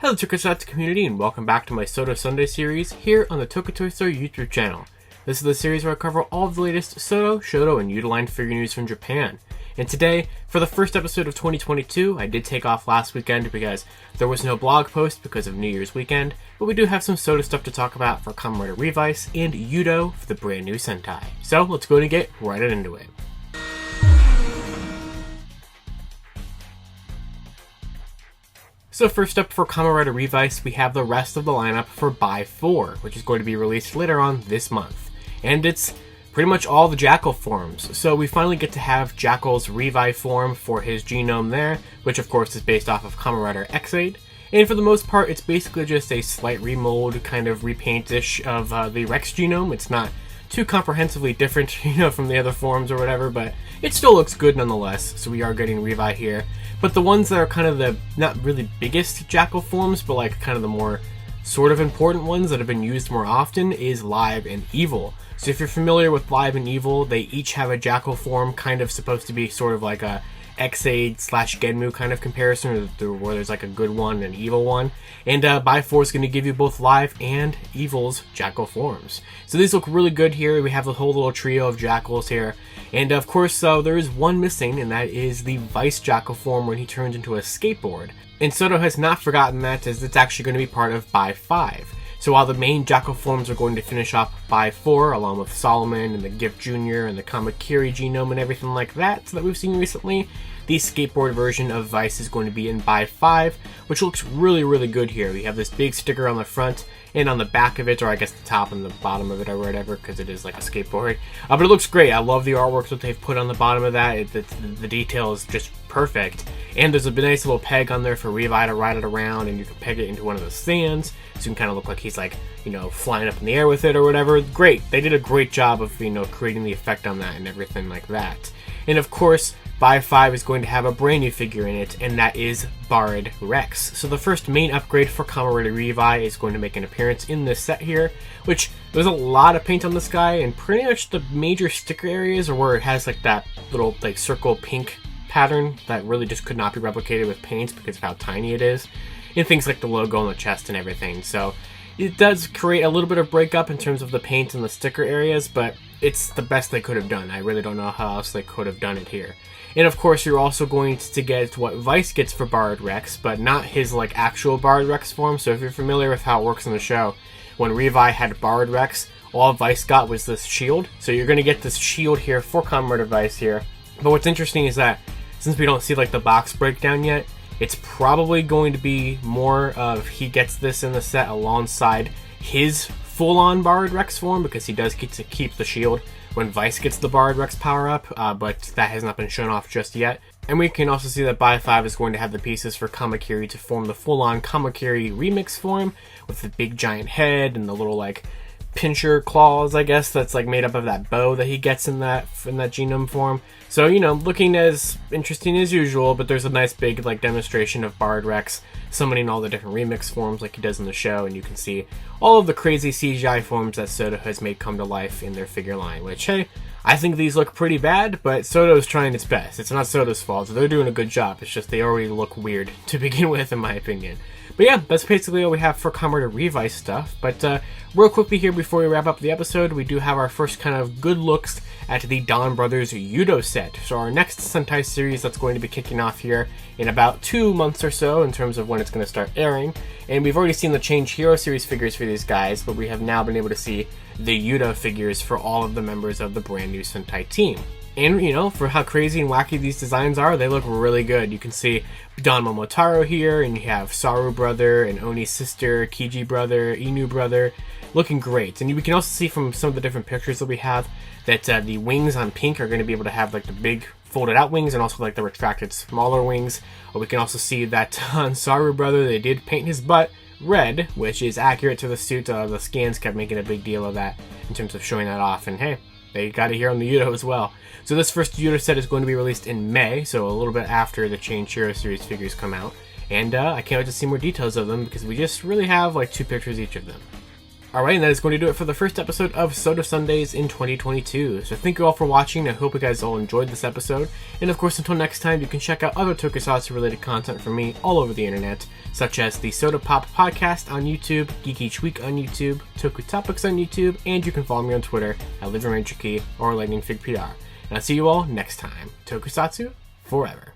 Hello Tokusatsu community and welcome back to my SODO Sunday series here on the Toku YouTube channel. This is the series where I cover all of the latest SODO, SHODO, and YUDO line figure news from Japan. And today, for the first episode of 2022, I did take off last weekend because there was no blog post because of New Year's weekend, but we do have some SODO stuff to talk about for Kamen Rider Revice and YUDO for the brand new Sentai. So let's go and get right into it. So first up for Kamen Rider Revice, we have the rest of the lineup for Buy 4, which is going to be released later on this month. And it's pretty much all the Jackal forms. So we finally get to have Jackal's Revive form for his genome there, which of course is based off of Kamen Rider X8. And for the most part, it's basically just a slight remold, kind of repaint-ish of the Rex genome. It's not too comprehensively different, from the other forms or whatever, but it still looks good nonetheless. So we are getting Revive here. But the ones that are kind of the, not really biggest Jackal forms, but like kind of the more sort of important ones that have been used more often is Live and Evil. So if you're familiar with Live and Evil, they each have a Jackal form, kind of supposed to be sort of like a X8 / Genmu kind of comparison, where there's like a good one and an evil one. And Buy 4 is going to give you both Live and Evil's Jackal forms. So these look really good here. We have the whole little trio of Jackals here. And of course, there is one missing, and that is the Vice Jackal form when he turns into a skateboard. And SODO has not forgotten that, as it's actually going to be part of Buy 5. So while the main Jackal forms are going to finish off Buy 4, along with Solomon and the Gift Jr. and the Kamakiri genome and everything like that that we've seen recently, the skateboard version of Vice is going to be in Buy 5, which looks really, really good here. We have this big sticker on the front and on the back of it, or I guess the top and the bottom of it or whatever, because it is like a skateboard. But it looks great. I love the artwork that they've put on the bottom of that. The detail is just perfect. And there's a nice little peg on there for Revi to ride it around, and you can peg it into one of the stands, so you can kind of look like he's like, flying up in the air with it or whatever. Great. They did a great job of, creating the effect on that and everything like that. And of course, Buy 5 is going to have a brand new figure in it, and that is Bard Rex. So the first main upgrade for Kamen Rider Revi is going to make an appearance in this set here, which there's a lot of paint on this guy, and pretty much the major sticker areas are where it has like that little like circle pink pattern that really just could not be replicated with paint because of how tiny it is, and things like the logo on the chest and everything. So it does create a little bit of breakup in terms of the paint and the sticker areas, but it's the best they could have done. I really don't know how else they could have done it here. And of course, you're also going to get what Vice gets for Bard Rex, but not his like actual Bard Rex form. So if you're familiar with how it works in the show, when Revi had Bard Rex, all Vice got was this shield. So you're going to get this shield here for Kamen Rider Vice here. But what's interesting is that since we don't see like the box breakdown yet, it's probably going to be more of he gets this in the set alongside his full-on Bard Rex form, because he does get to keep the shield when Vice gets the Bard Rex power-up, but that has not been shown off just yet. And we can also see that Buy 5 is going to have the pieces for Kamakiri to form the full-on Kamakiri remix form, with the big giant head and the little like pincher claws, I guess, that's like made up of that bow that he gets in that genome form. So, looking as interesting as usual, but there's a nice big like demonstration of Bard Rex summoning all the different remix forms like he does in the show, and you can see all of the crazy CGI forms that SODO has made come to life in their figure line, which, hey, I think these look pretty bad, but SODO is trying its best. It's not SODO's fault, so they're doing a good job. It's just they already look weird to begin with, in my opinion. But yeah, that's basically all we have for Kamen Rider Revice stuff. But real quickly here before we wrap up the episode, we do have our first kind of good looks at the Donbrothers YUDO set. So our next Sentai series that's going to be kicking off here in about 2 months or so in terms of when it's going to start airing. And we've already seen the Change Hero series figures for these guys, but we have now been able to see the YUDO figures for all of the members of the brand new Sentai team. And, for how crazy and wacky these designs are, they look really good. You can see Don Momotaro here, and you have Saru brother, and Oni's sister, Kiji brother, Inu brother, looking great. And we can also see from some of the different pictures that we have that the wings on Pink are going to be able to have like the big folded out wings and also like the retracted smaller wings. But we can also see that on Saru brother, they did paint his butt red, which is accurate to the suit. The scans kept making a big deal of that in terms of showing that off, and hey, they got it here on the YUDO as well. So this first YUDO set is going to be released in May, so a little bit after the Change Hero series figures come out. And I can't wait to see more details of them, because we just really have like 2 pictures each of them. Alright, and that is going to do it for the first episode of SODO Sundays in 2022. So thank you all for watching. I hope you guys all enjoyed this episode. And of course, until next time, you can check out other Tokusatsu related content from me all over the internet, such as the SODO Pop podcast on YouTube, Geek Each Week on YouTube, Toku Topics on YouTube, and you can follow me on Twitter at LivingRangerKey or LightningFigPR. And I'll see you all next time. Tokusatsu forever.